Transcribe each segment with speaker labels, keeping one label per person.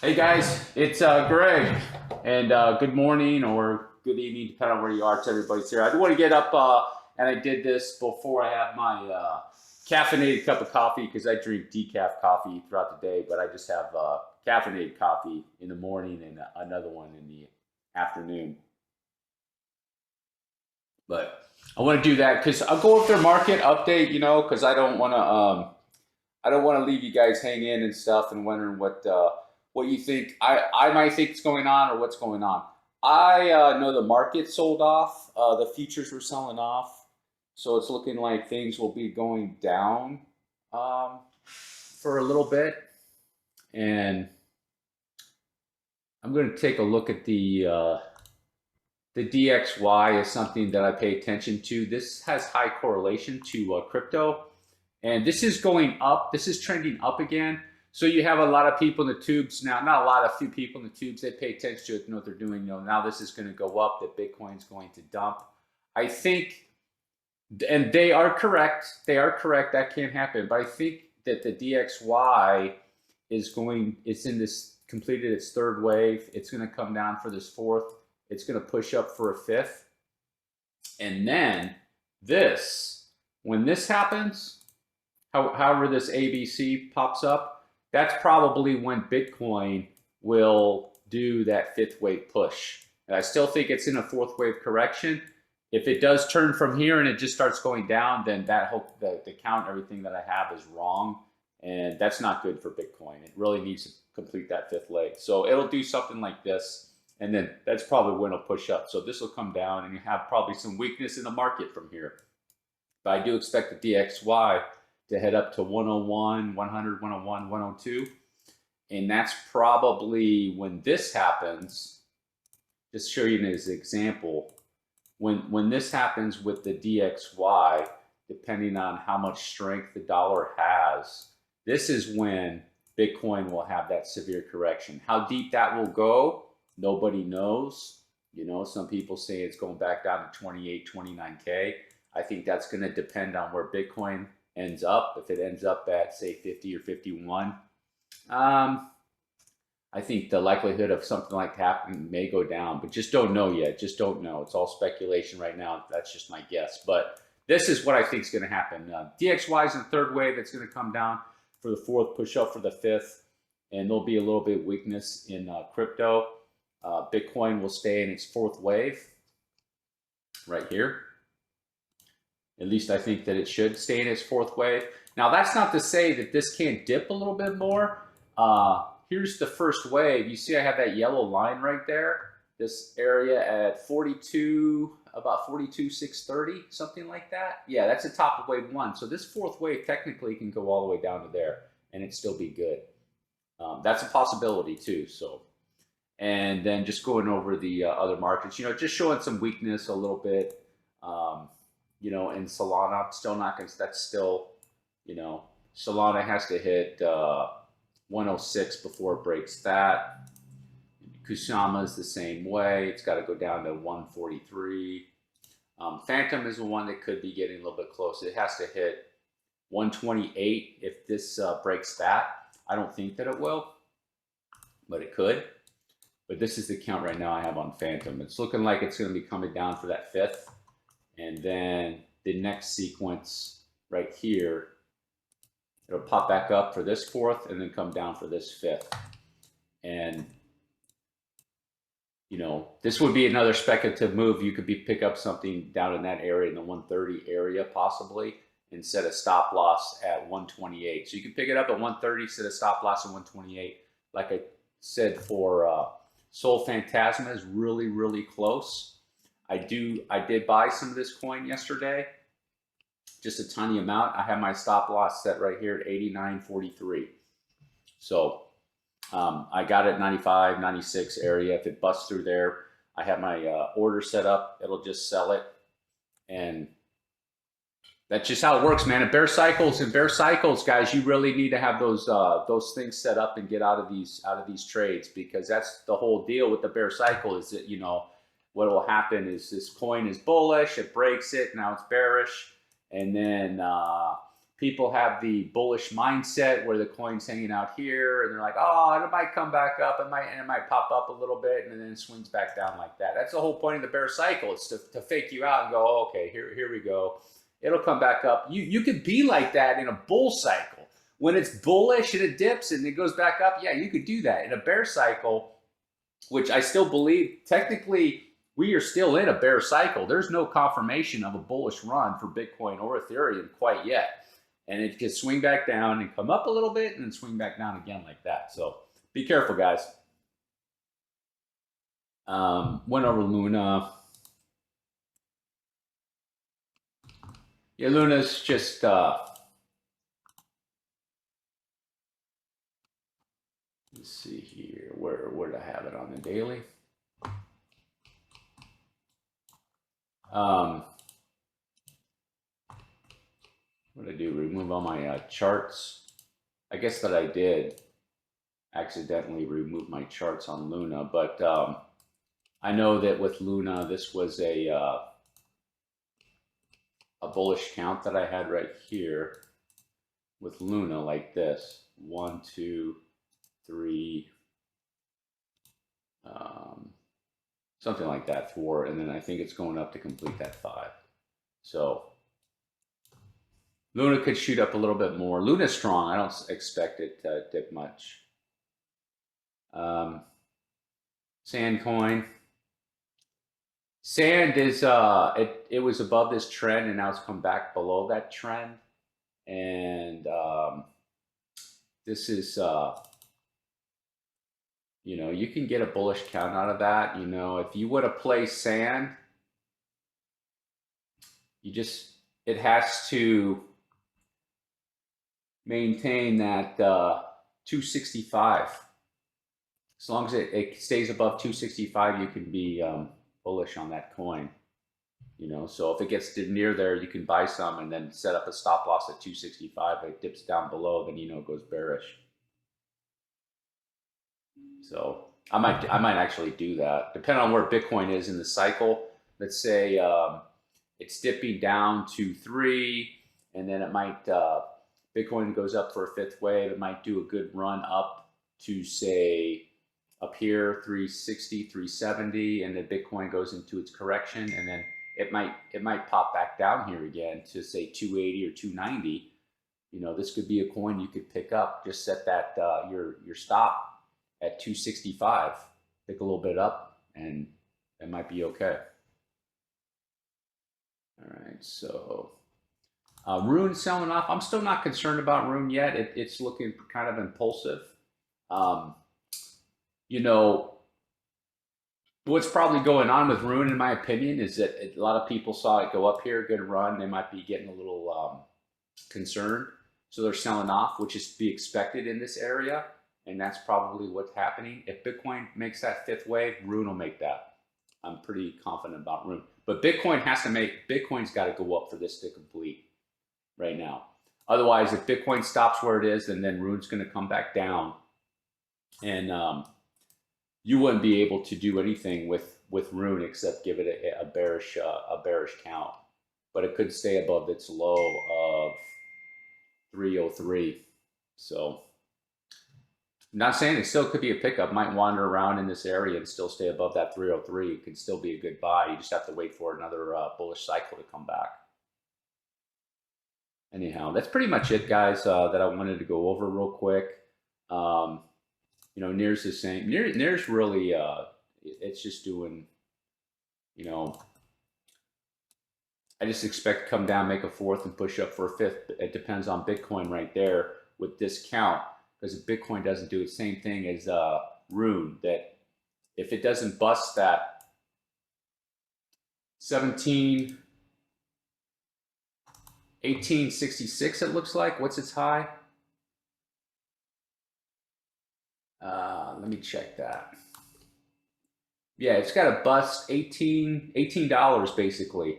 Speaker 1: Hey guys, it's Greg, and good morning or good evening, depending on where you are. To everybody's here. I do want to get up, and I did this before I have my caffeinated cup of coffee because I drink decaf coffee throughout the day, but I just have caffeinated coffee in the morning and another one in the afternoon. But I want to do that because I'll go up their market update, because I don't want to leave you guys hanging and stuff and wondering what you think. I might think is going on or what's going on. I know the market sold off. The futures were selling off, so it's looking like things will be going down for a little bit. And I'm going to take a look at the DXY is something that I pay attention to. This has high correlation to crypto, and this is going up. This is trending up again. So you have a lot of people in the tubes now. Not a lot, a few people in the tubes. They pay attention to it, know what they're doing. Now this is going to go up. That Bitcoin's going to dump. I think, and they are correct. They are correct. That can't happen. But I think that the DXY is going. It's in this completed its third wave. It's going to come down for this fourth. It's going to push up for a fifth. And then this, when this happens, however this ABC pops up, that's probably when Bitcoin will do that fifth wave push. And I still think it's in a fourth wave correction. If it does turn from here and it just starts going down, then that whole the count, everything that I have is wrong. And that's not good for Bitcoin. It really needs to complete that fifth leg. So it'll do something like this. And then that's probably when it'll push up. So this will come down and you have probably some weakness in the market from here. But I do expect the DXY to head up to 101, 100, 101, 102. And that's probably when this happens. Just show you as an example. When this happens with the DXY, depending on how much strength the dollar has, this is when Bitcoin will have that severe correction. How deep that will go, nobody knows. Some people say it's going back down to 28, 29K. I think that's going to depend on where Bitcoin ends up. If it ends up at, say, 50 or 51, I think the likelihood of something like that happening may go down, but just don't know yet. Just don't know. It's all speculation right now. That's just my guess. But this is what I think is going to happen. DXY is in the third wave. It's going to come down for the fourth, push up for the fifth, and there'll be a little bit of weakness in crypto. Bitcoin will stay in its fourth wave right here. At least I think that it should stay in its fourth wave. Now, that's not to say that this can't dip a little bit more. Here's the first wave. You see I have that yellow line right there. This area at 42, about 42,630, something like that. Yeah, that's the top of wave one. So this fourth wave technically can go all the way down to there and it'd still be good. That's a possibility too. So, and then just going over the other markets, just showing some weakness a little bit. In Solana, I'm still not going to, that's still, Solana has to hit 106 before it breaks that. Kusama is the same way. It's got to go down to 143. Phantom is the one that could be getting a little bit close. It has to hit 128 if this breaks that. I don't think that it will, but it could. But this is the count right now I have on Phantom. It's looking like it's going to be coming down for that fifth. And then the next sequence right here, it'll pop back up for this fourth and then come down for this fifth. And, this would be another speculative move. You could pick up something down in that area, in the 130 area possibly, and set a stop loss at 128. So you can pick it up at 130, set a stop loss at 128. Like I said, for Sol Phantasma is really, really close. I did buy some of this coin yesterday, just a tiny amount. I have my stop loss set right here at 89.43. So I got it at 95, 96 area. If it busts through there, I have my order set up. It'll just sell it. And that's just how it works, man. In bear cycles, guys, you really need to have those things set up and get out of these trades, because that's the whole deal with the bear cycle. Is that what will happen is this coin is bullish, it breaks it, now it's bearish, and then people have the bullish mindset where the coin's hanging out here, and they're like, oh, it might come back up, it might pop up a little bit, and then it swings back down like that. That's the whole point of the bear cycle. It's to fake you out and go, oh, okay, here we go. It'll come back up. You could be like that in a bull cycle. When it's bullish and it dips and it goes back up, yeah, you could do that. In a bear cycle, which I still believe, technically, we are still in a bear cycle. There's no confirmation of a bullish run for Bitcoin or Ethereum quite yet. And it could swing back down and come up a little bit and then swing back down again like that. So be careful, guys. Went over Luna. Yeah, Luna's just let's see here. Where do I have it on the daily? What did I do? Remove all my charts. I guess that I did accidentally remove my charts on Luna, but I know that with Luna, this was a bullish count that I had right here with Luna, like this: 1, 2, 3, something like that, 4, and then I think it's going up to complete that 5. So Luna could shoot up a little bit more. Luna's strong. I don't expect it to dip much. Sand coin. Sand is it was above this trend and now it's come back below that trend. And this is you know, you can get a bullish count out of that. You know, if you would have placed sand, it has to maintain that 265. As long as it stays above 265, you can be bullish on that coin. You know, so if it gets near there, you can buy some and then set up a stop loss at 265. If it dips down below, then you know it goes bearish. So I might actually do that, depending on where Bitcoin is in the cycle. Let's say it's dipping down to 3, and then it might Bitcoin goes up for a 5th wave. It might do a good run up to, say, up here 360, 370, and then Bitcoin goes into its correction, and then it might pop back down here again to, say, 280 or 290. You know, this could be a coin you could pick up. Just set that your stop at 265, pick a little bit up, and it might be okay. All right, so RUNE selling off. I'm still not concerned about RUNE yet. It's looking kind of impulsive. You know, what's probably going on with RUNE, in my opinion, is that a lot of people saw it go up here, good run. They might be getting a little concerned, so they're selling off, which is to be expected in this area. And that's probably what's happening. If Bitcoin makes that 5th wave, RUNE will make that. I'm pretty confident about RUNE. But Bitcoin's got to go up for this to complete right now. Otherwise, if Bitcoin stops where it is, then RUNE's going to come back down. And you wouldn't be able to do anything with RUNE except give it a bearish count. But it could stay above its low of 303. So not saying it still could be a pickup. Might wander around in this area and still stay above that 303. It could still be a good buy. You just have to wait for another bullish cycle to come back. Anyhow, that's pretty much it, guys, that I wanted to go over real quick. You know, NIR's the same. NIR's really, it's just doing, you know, I just expect to come down, make a 4th, and push up for a 5th. It depends on Bitcoin right there with this count. Because Bitcoin doesn't do the same thing as RUNE, that if it doesn't bust that 1866, it looks like. What's its high? Let me check that. Yeah, it's got to bust $18 basically.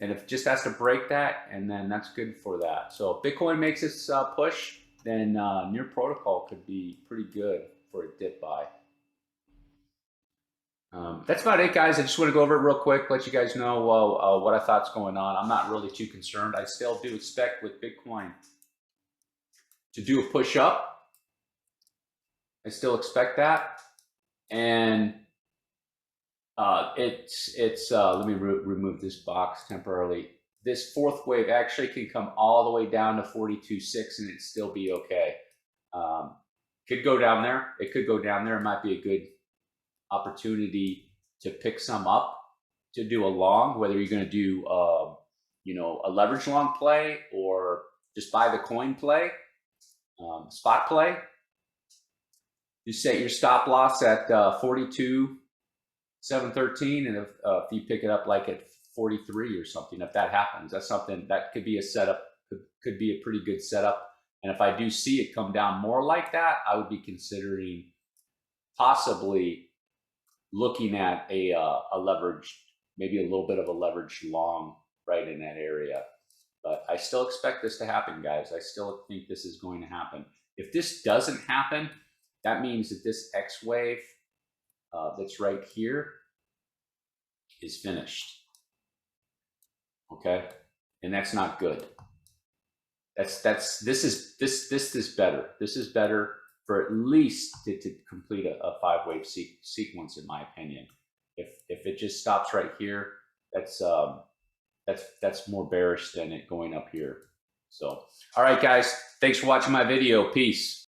Speaker 1: And if it just has to break that, and then that's good for that. So if Bitcoin makes its push, then NIR protocol could be pretty good for a dip buy. That's about it, guys. I just want to go over it real quick, let you guys know what I thought's going on. I'm not really too concerned. I still do expect with Bitcoin to do a push up. I still expect that. And let me remove this box temporarily. This fourth wave actually can come all the way down to 42.6 and it'd still be okay. Could go down there. It could go down there. It might be a good opportunity to pick some up, to do a long, whether you're going to do, a leverage long play or just buy the coin play, spot play. You set your stop loss at 42.713, and if you pick it up like at 43 or something, if that happens, that's something that could be a setup, could be a pretty good setup. And if I do see it come down more like that, I would be considering possibly looking at a leverage, maybe a little bit of a leverage long right in that area. But I still expect this to happen, guys. I still think this is going to happen. If this doesn't happen, that means that this X wave that's right here is finished. Okay, and that's not good. This is better. This is better for at least to complete a 5-wave sequence, in my opinion. If it just stops right here, that's more bearish than it going up here. So, all right, guys, thanks for watching my video. Peace.